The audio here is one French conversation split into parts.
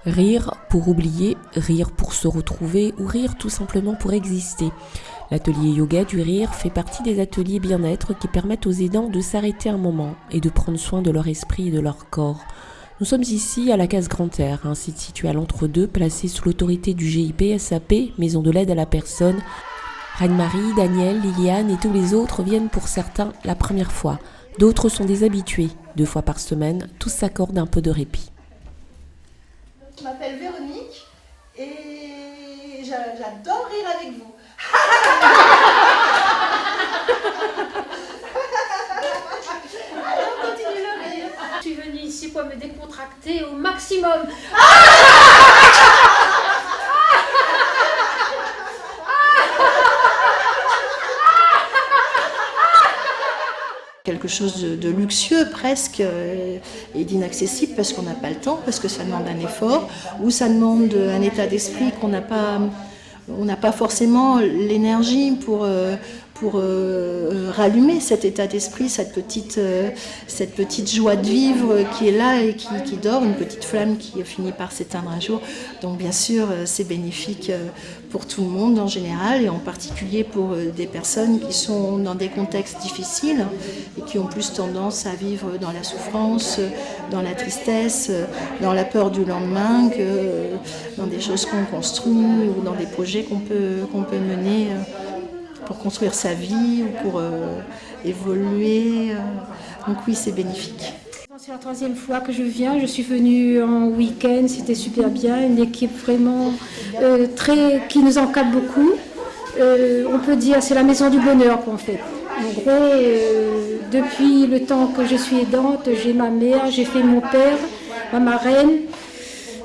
Rire pour oublier, rire pour se retrouver ou rire tout simplement pour exister. L'atelier yoga du rire fait partie des ateliers bien-être qui permettent aux aidants de s'arrêter un moment et de prendre soin de leur esprit et de leur corps. Nous sommes ici à la Case Grand Air, un site situé à l'entre-deux, placé sous l'autorité du GIP SAP, Maison de l'aide à la personne. Reine-Marie, Daniel, Liliane et tous les autres viennent pour certains la première fois. D'autres sont des habitués. 2 fois par semaine, tous s'accordent un peu de répit. Je m'appelle Véronique et j'adore rire avec vous. Alors, continue le rire. Je suis venue ici pour me décontracter au maximum. Quelque chose de luxueux presque et d'inaccessible parce qu'on n'a pas le temps, parce que ça demande un effort ou ça demande un état d'esprit qu'on n'a pas, on n'a pas forcément l'énergie pour rallumer cet état d'esprit, cette petite joie de vivre qui est là et qui dort, une petite flamme qui finit par s'éteindre un jour. Donc bien sûr, c'est bénéfique pour tout le monde en général et en particulier pour des personnes qui sont dans des contextes difficiles et qui ont plus tendance à vivre dans la souffrance, dans la tristesse, dans la peur du lendemain que dans des choses qu'on construit ou dans des projets qu'on peut mener pour construire sa vie ou pour évoluer. Donc oui, c'est bénéfique. C'est la 3e fois que je viens. Je suis venue en week-end, c'était super bien. Une équipe vraiment qui nous encadre beaucoup. On peut dire c'est la maison du bonheur en fait. En gros, depuis le temps que je suis aidante, j'ai ma mère, j'ai fait mon père, ma marraine.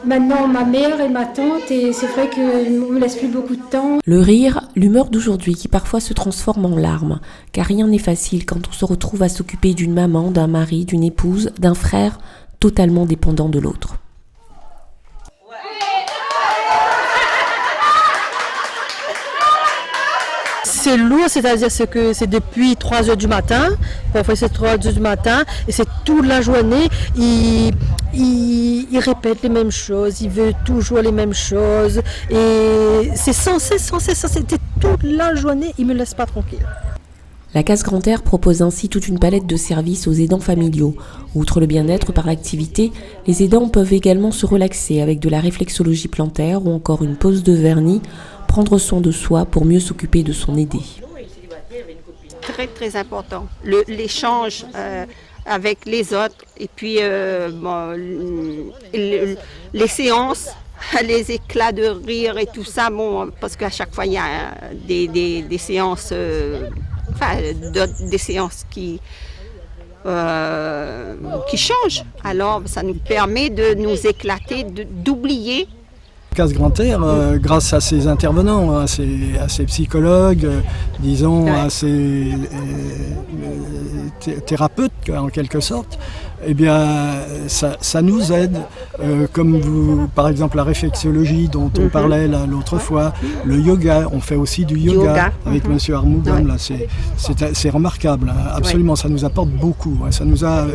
Maintenant, ma mère et ma tante, et c'est vrai qu'on ne me laisse plus beaucoup de temps. Le rire, l'humeur d'aujourd'hui qui parfois se transforme en larmes, car rien n'est facile quand on se retrouve à s'occuper d'une maman, d'un mari, d'une épouse, d'un frère, totalement dépendant de l'autre. C'est lourd, c'est-à-dire que c'est depuis 3 heures du matin, parfois c'est 3 heures du matin, et c'est toute la journée, il répète les mêmes choses, il veut toujours les mêmes choses, et c'est sans cesse, toute la journée, il ne me laisse pas tranquille. La Case Grand Air propose ainsi toute une palette de services aux aidants familiaux. Outre le bien-être par l'activité, les aidants peuvent également se relaxer avec de la réflexologie plantaire ou encore une pose de vernis, prendre soin de soi pour mieux s'occuper de son aidé. Très très important, l'échange avec les autres et puis les séances, les éclats de rire et tout ça, parce qu'à chaque fois il y a des séances, des séances qui changent. Alors ça nous permet de nous éclater, d'oublier. Case Grand Air, grâce à ses intervenants, à ses psychologues, à ses thérapeutes en quelque sorte, eh bien ça nous aide, comme par exemple la réflexologie dont on parlait l'autre fois, le yoga, on fait aussi du yoga avec Monsieur Armougam, là, c'est remarquable, hein, absolument, ça nous apporte beaucoup, hein, ça nous a,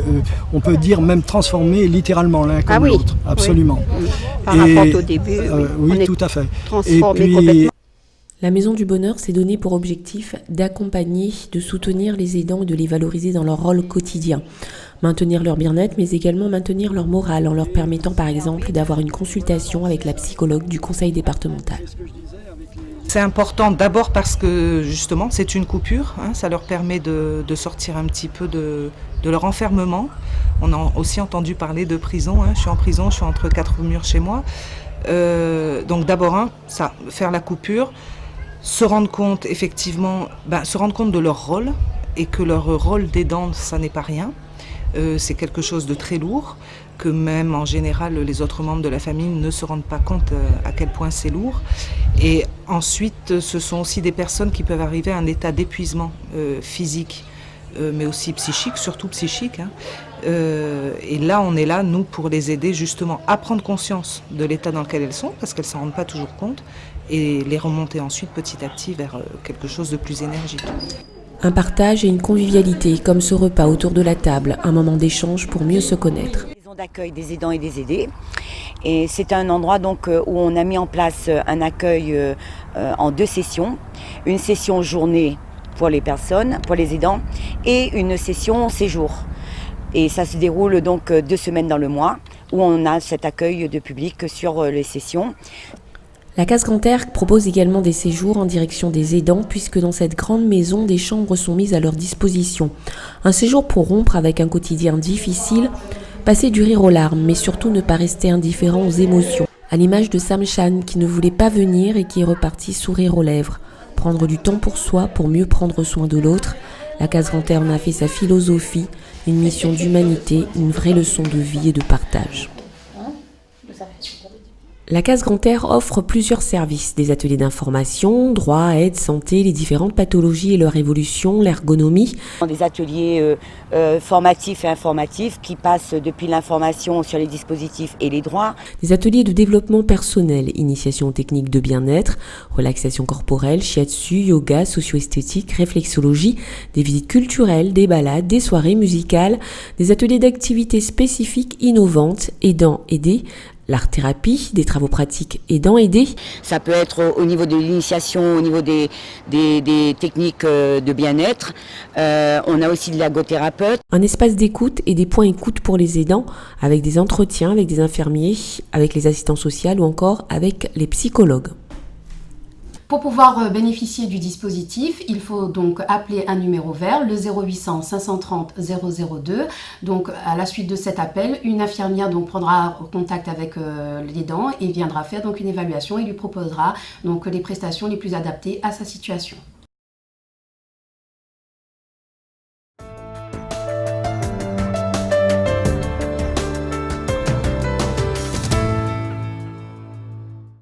on peut dire même transformé littéralement l'un comme l'autre, absolument. Oui. Par rapport au début, oui, tout à fait. Et puis, la Maison du Bonheur s'est donné pour objectif d'accompagner, de soutenir les aidants et de les valoriser dans leur rôle quotidien. Maintenir leur bien-être, mais également maintenir leur morale en leur permettant par exemple d'avoir une consultation avec la psychologue du conseil départemental. C'est important d'abord parce que justement c'est une coupure, hein, ça leur permet de sortir un petit peu de leur enfermement. On a aussi entendu parler de prison, hein. Je suis en prison, je suis entre 4 murs chez moi. Donc d'abord, faire la coupure, se rendre compte effectivement, se rendre compte de leur rôle et que leur rôle d'aidant, ça n'est pas rien. C'est quelque chose de très lourd, que même en général les autres membres de la famille ne se rendent pas compte à quel point c'est lourd. Et ensuite, ce sont aussi des personnes qui peuvent arriver à un état d'épuisement physique, mais aussi psychique, surtout psychique. Hein. Et là, on est là, nous, pour les aider justement à prendre conscience de l'état dans lequel elles sont, parce qu'elles ne s'en rendent pas toujours compte, et les remonter ensuite petit à petit vers quelque chose de plus énergique. Un partage et une convivialité, comme ce repas autour de la table, un moment d'échange pour mieux se connaître. Maison d'accueil des aidants et des aidés. Et c'est un endroit donc où on a mis en place un accueil en 2 sessions. Une session journée pour les personnes, pour les aidants, et une session séjour. Et ça se déroule donc 2 semaines dans le mois, où on a cet accueil de public sur les sessions. La Case Grand Air propose également des séjours en direction des aidants puisque dans cette grande maison, des chambres sont mises à leur disposition. Un séjour pour rompre avec un quotidien difficile, passer du rire aux larmes, mais surtout ne pas rester indifférent aux émotions. À l'image de Sam Chan qui ne voulait pas venir et qui est reparti sourire aux lèvres. Prendre du temps pour soi pour mieux prendre soin de l'autre. La Case Grand Air en a fait sa philosophie, une mission d'humanité, une vraie leçon de vie et de partage. La Case Grand Air offre plusieurs services, des ateliers d'information, droit, aide, santé, les différentes pathologies et leur évolution, l'ergonomie. Des ateliers formatifs et informatifs qui passent depuis l'information sur les dispositifs et les droits. Des ateliers de développement personnel, initiation aux techniques de bien-être, relaxation corporelle, shiatsu, yoga, socio-esthétique, réflexologie, des visites culturelles, des balades, des soirées musicales, des ateliers d'activités spécifiques innovantes, aidant, aider, l'art-thérapie, des travaux pratiques aidant, aider. Ça peut être au niveau de l'initiation, au niveau des techniques de bien-être. On a aussi de l'ergothérapeute. Un espace d'écoute et des points écoute pour les aidants, avec des entretiens avec des infirmiers, avec les assistants sociaux ou encore avec les psychologues. Pour pouvoir bénéficier du dispositif, il faut donc appeler un numéro vert, le 0800 530 002. Donc à la suite de cet appel, une infirmière donc prendra contact avec l'aidant et viendra faire donc une évaluation et lui proposera donc les prestations les plus adaptées à sa situation.